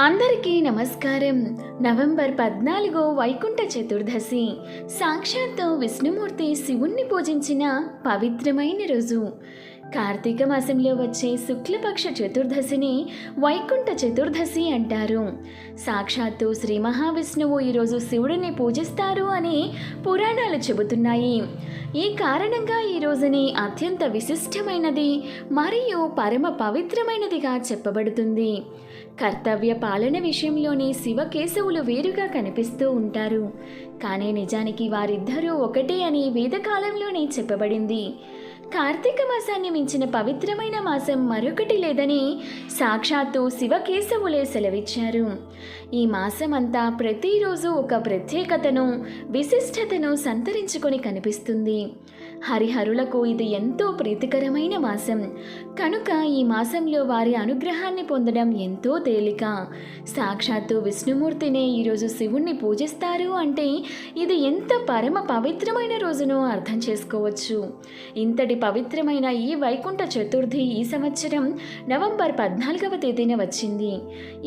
అందరికీ నమస్కారం. నవంబర్ 14 వైకుంఠ చతుర్దశి. సాక్షాత్తు విష్ణుమూర్తి శివుణ్ణి పూజించిన పవిత్రమైన రోజు. కార్తీక మాసంలో వచ్చే శుక్లపక్ష చతుర్దశిని వైకుంఠ చతుర్దశి అంటారు. సాక్షాత్తు శ్రీ మహావిష్ణువు ఈరోజు శివుడిని పూజిస్తారు అని పురాణాలు చెబుతున్నాయి. ఈ కారణంగా ఈ రోజుని అత్యంత విశిష్టమైనది మరియు పరమ పవిత్రమైనదిగా చెప్పబడుతుంది. కర్తవ్య పాలన విషయంలోనే శివకేశవులు వేరుగా కనిపిస్తూ ఉంటారు. కానీ నిజానికి వారిద్దరూ ఒకటే అని వేదకాలంలోనే చెప్పబడింది. కార్తీక మాసాన్ని మించిన పవిత్రమైన మాసం మరొకటి లేదని సాక్షాత్తు శివకేశవులే సెలవిచ్చారు. ఈ మాసం అంతా ప్రతిరోజు ఒక ప్రత్యేకతను, విశిష్టతను సంతరించుకొని కనిపిస్తుంది. హరిహరులకు ఇది ఎంతో ప్రీతికరమైన మాసం కనుక ఈ మాసంలో వారి అనుగ్రహాన్ని పొందడం ఎంతో తేలిక. సాక్షాత్తు విష్ణుమూర్తినే ఈరోజు శివుణ్ణి పూజిస్తారు అంటే ఇది ఎంత పరమ పవిత్రమైన రోజునో అర్థం చేసుకోవచ్చు. ఇంతటి పవిత్రమైన ఈ వైకుంఠ చతుర్థి ఈ సంవత్సరం నవంబర్ 14వ తేదీన వచ్చింది.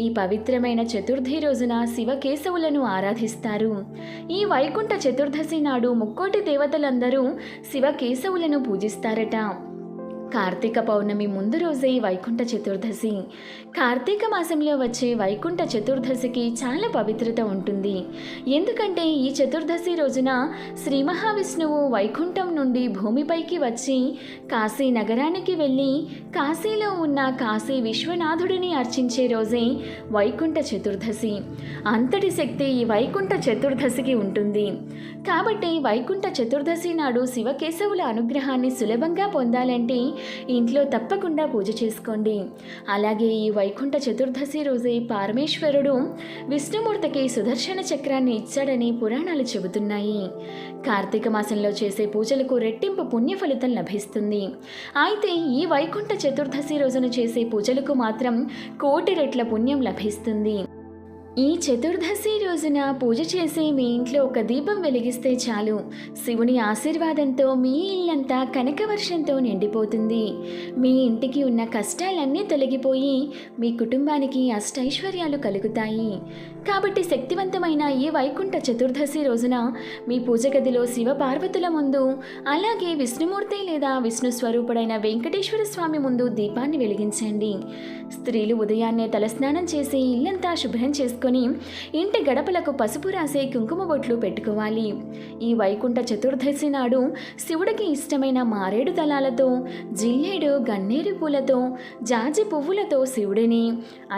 ఈ పవిత్రమైన చతుర్థి రోజున శివకేశవులను ఆరాధిస్తారు. ఈ వైకుంఠ చతుర్దశి నాడు ముక్కోటి దేవతలందరూ శివకేశవులను పూజిస్తారట. కార్తీక పౌర్ణమి ముందు రోజే వైకుంఠ చతుర్దశి. కార్తీక మాసంలో వచ్చే వైకుంఠ చతుర్దశికి చాలా పవిత్రత ఉంటుంది. ఎందుకంటే ఈ చతుర్దశి రోజున శ్రీ మహావిష్ణువు వైకుంఠం నుండి భూమిపైకి వచ్చి కాశీ నగరానికి వెళ్ళి కాశీలో ఉన్న కాశీ విశ్వనాథుడిని అర్చించే రోజే వైకుంఠ చతుర్దశి. అంతటి శక్తి ఈ వైకుంఠ చతుర్దశికి ఉంటుంది. కాబట్టి వైకుంఠ చతుర్దశి నాడు శివకేశవుల అనుగ్రహాన్ని సులభంగా పొందాలంటే ఇంట్లో తప్పకుండా పూజ చేసుకోండి. అలాగే ఈ వైకుంఠ చతుర్దశి రోజే పరమేశ్వరుడు విష్ణుమూర్తికి సుదర్శన చక్రాన్ని ఇచ్చాడని పురాణాలు చెబుతున్నాయి. కార్తీక మాసంలో చేసే పూజలకు రెట్టింపు పుణ్య ఫలితం లభిస్తుంది. అయితే ఈ వైకుంఠ చతుర్దశి రోజున చేసే పూజలకు మాత్రం 1,000,000 రెట్ల పుణ్యం లభిస్తుంది. ఈ చతుర్దశి రోజున పూజ చేసి మీ ఇంట్లో ఒక దీపం వెలిగిస్తే చాలు, శివుని ఆశీర్వాదంతో మీ ఇల్లంతా కనకవర్షంతో నిండిపోతుంది. మీ ఇంటికి ఉన్న కష్టాలన్నీ తొలగిపోయి మీ కుటుంబానికి అష్టైశ్వర్యాలు కలుగుతాయి. కాబట్టి శక్తివంతమైన ఈ వైకుంఠ చతుర్దశి రోజున మీ పూజ గదిలో శివ పార్వతుల ముందు, అలాగే విష్ణుమూర్తి లేదా విష్ణు స్వరూపుడైన వెంకటేశ్వర స్వామి ముందు దీపాన్ని వెలిగించండి. స్త్రీలు ఉదయాన్నే తలస్నానం చేసి ఇల్లంతా శుభ్రం చేసుకొని ఇంటి గడపలకు పసుపు రాసే కుంకుమ బొట్లు పెట్టుకోవాలి. ఈ వైకుంఠ చతుర్దశి నాడు శివుడికి ఇష్టమైన మారేడు దళాలతో, జిల్లేడు, గన్నేరు పూలతో, జాజి పువ్వులతో శివుడిని,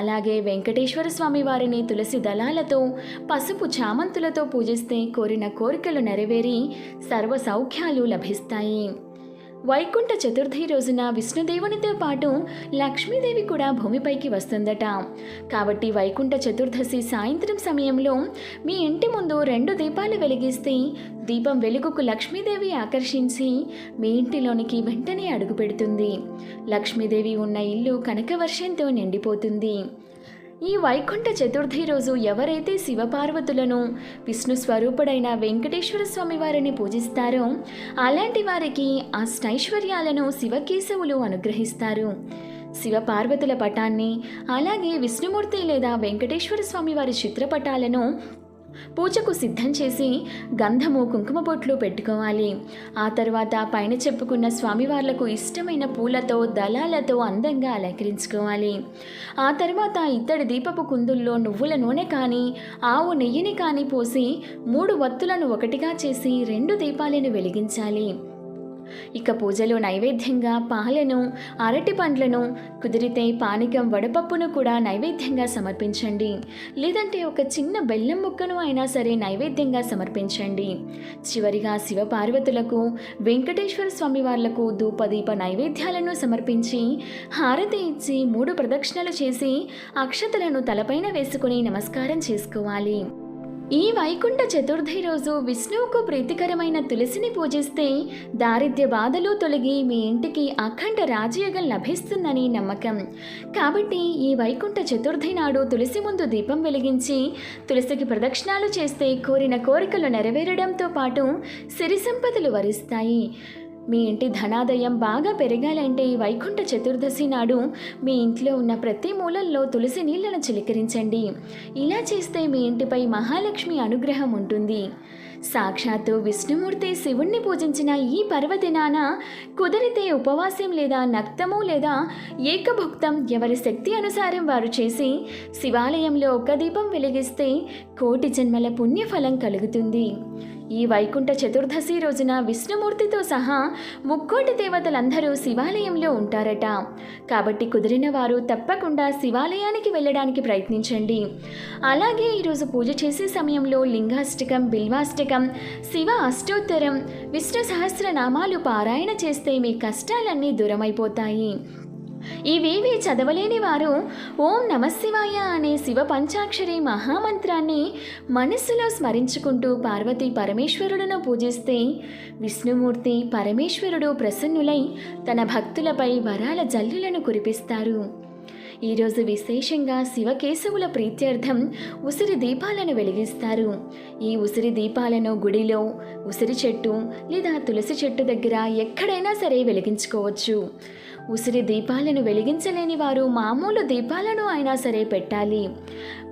అలాగే వెంకటేశ్వర స్వామి వారిని తులసి దళాలతో, పసుపు చామంతులతో పూజిస్తే కోరిన కోరికలు నెరవేరి సర్వ సౌఖ్యాలు లభిస్తాయి. వైకుంఠ చతుర్థి రోజున విష్ణుదేవునితో పాటు లక్ష్మీదేవి కూడా భూమిపైకి వస్తుందట. కాబట్టి వైకుంఠ చతుర్దశి సాయంత్రం సమయంలో మీ ఇంటి ముందు 2 దీపాలు వెలిగిస్తే దీపం వెలుగుకు లక్ష్మీదేవి ఆకర్షించి మీ ఇంటిలోనికి వెంటనే అడుగు పెడుతుంది. లక్ష్మీదేవి ఉన్న ఇల్లు కనకవర్షంతో నిండిపోతుంది. ఈ వైకుంఠ చతుర్థి రోజు ఎవరైతే శివపార్వతులను, విష్ణు స్వరూపుడైన వెంకటేశ్వర స్వామి వారిని పూజిస్తారో అలాంటి వారికి అష్టైశ్వర్యాలను శివకేశవులు అనుగ్రహిస్తారు. శివపార్వతుల పటాన్ని, అలాగే విష్ణుమూర్తి లేదా వెంకటేశ్వర స్వామి వారి చిత్రపటాలను పూజకు సిద్ధం చేసి గంధము, కుంకుమ బొట్లు పెట్టుకోవాలి. ఆ తర్వాత పైన చెప్పుకున్న స్వామివార్లకు ఇష్టమైన పూలతో, దళాలతో అందంగా అలంకరించుకోవాలి. ఆ తర్వాత ఇత్తడి దీపపు కుందుల్లో నువ్వుల నూనె కానీ, ఆవు నెయ్యిని కానీ పోసి 3 వత్తులను ఒకటిగా చేసి 2 దీపాలను వెలిగించాలి. ఇక పూజలో నైవేద్యంగా పాలను, అరటి పండ్లను, కుదిరితే పానకం, వడపప్పును కూడా నైవేద్యంగా సమర్పించండి. లేదంటే ఒక చిన్న బెల్లం ముక్కను అయినా సరే నైవేద్యంగా సమర్పించండి. చివరిగా శివపార్వతులకు, వెంకటేశ్వర స్వామి వార్లకు ధూపదీప నైవేద్యాలను సమర్పించి హారతి ఇచ్చి 3 ప్రదక్షిణలు చేసి అక్షతలను తలపైన వేసుకుని నమస్కారం చేసుకోవాలి. ఈ వైకుంఠ చతుర్థి రోజు విష్ణువుకు ప్రీతికరమైన తులసిని పూజిస్తే దారిద్ర్య బాధలు తొలగి మీ ఇంటికి అఖండ రాజయోగం లభిస్తుందని నమ్మకం. కాబట్టి ఈ వైకుంఠ చతుర్థి నాడు తులసి ముందు దీపం వెలిగించి తులసికి ప్రదక్షిణాలు చేస్తే కోరిన కోరికలు నెరవేరడంతో పాటు సిరి సంపదలు వరిస్తాయి. మీ ఇంటి ధనాదాయం బాగా పెరగాలంటే ఈ వైకుంఠ చతుర్దశి నాడు మీ ఇంట్లో ఉన్న ప్రతి మూలల్లో తులసి నీళ్లను చిలకరించండి. ఇలా చేస్తే మీ ఇంటిపై మహాలక్ష్మి అనుగ్రహం ఉంటుంది. సాక్షాత్తు విష్ణుమూర్తి శివుణ్ణి పూజించిన ఈ పర్వదినాన కుదిరితే ఉపవాసం లేదా నక్తము లేదా ఏకభుక్తం ఎవరి శక్తి అనుసారం వారు చేసి శివాలయంలో ఒక దీపం వెలిగిస్తే కోటి జన్మల పుణ్యఫలం కలుగుతుంది. ఈ వైకుంఠ చతుర్దశి రోజున విష్ణుమూర్తితో సహా ముక్కోటి దేవతలందరూ శివాలయంలో ఉంటారట. కాబట్టి కుదిరిన వారు తప్పకుండా శివాలయానికి వెళ్ళడానికి ప్రయత్నించండి. అలాగే ఈరోజు పూజ చేసే సమయంలో లింగాష్టకం, బిల్వాష్టకం, శివ అష్టోత్తరం, విష్ణు సహస్రనామాలు పారాయణ చేస్తే మీ కష్టాలన్నీ దూరమైపోతాయి. ఇవేవి చదవలేని వారు ఓం నమశివాయ అనే శివ పంచాక్షరి మహామంత్రాన్ని మనస్సులో స్మరించుకుంటూ పార్వతీ పరమేశ్వరులను పూజిస్తే విష్ణుమూర్తి పరమేశ్వరుడు ప్రసన్నులై తన భక్తులపై వరాల జల్లులను కురిపిస్తారు. ఈరోజు విశేషంగా శివకేశవుల ప్రీత్యర్థం ఉసిరి దీపాలను వెలిగిస్తారు. ఈ ఉసిరి దీపాలను గుడిలో, ఉసిరి చెట్టు లేదా తులసి చెట్టు దగ్గర ఎక్కడైనా సరే వెలిగించుకోవచ్చు. ఉసిరి దీపాలను వెలిగించలేని వారు మామూలు దీపాలను అయినా సరే పెట్టాలి.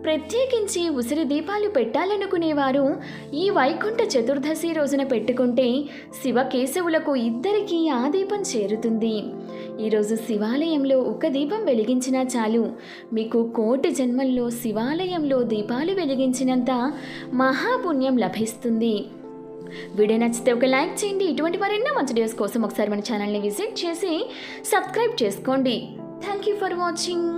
ప్రత్యేకించి ఉసిరి దీపాలు పెట్టాలనుకునేవారు ఈ వైకుంఠ చతుర్దశి రోజున పెట్టుకుంటే శివకేశవులకు ఇద్దరికీ ఆ దీపం చేరుతుంది. ఈరోజు శివాలయంలో ఒక దీపం వెలిగించినా చాలు, మీకు కోటి జన్మల్లో శివాలయంలో దీపాలు వెలిగించినంత మహాపుణ్యం లభిస్తుంది. వీడియో నచ్చితే ఒక లైక్ చేయండి. ఇటువంటి మరెన్నో మంచి వీడియోస్ కోసం ఒకసారి మన ఛానల్ని విజిట్ చేసి సబ్స్క్రైబ్ చేసుకోండి. Thank you for watching.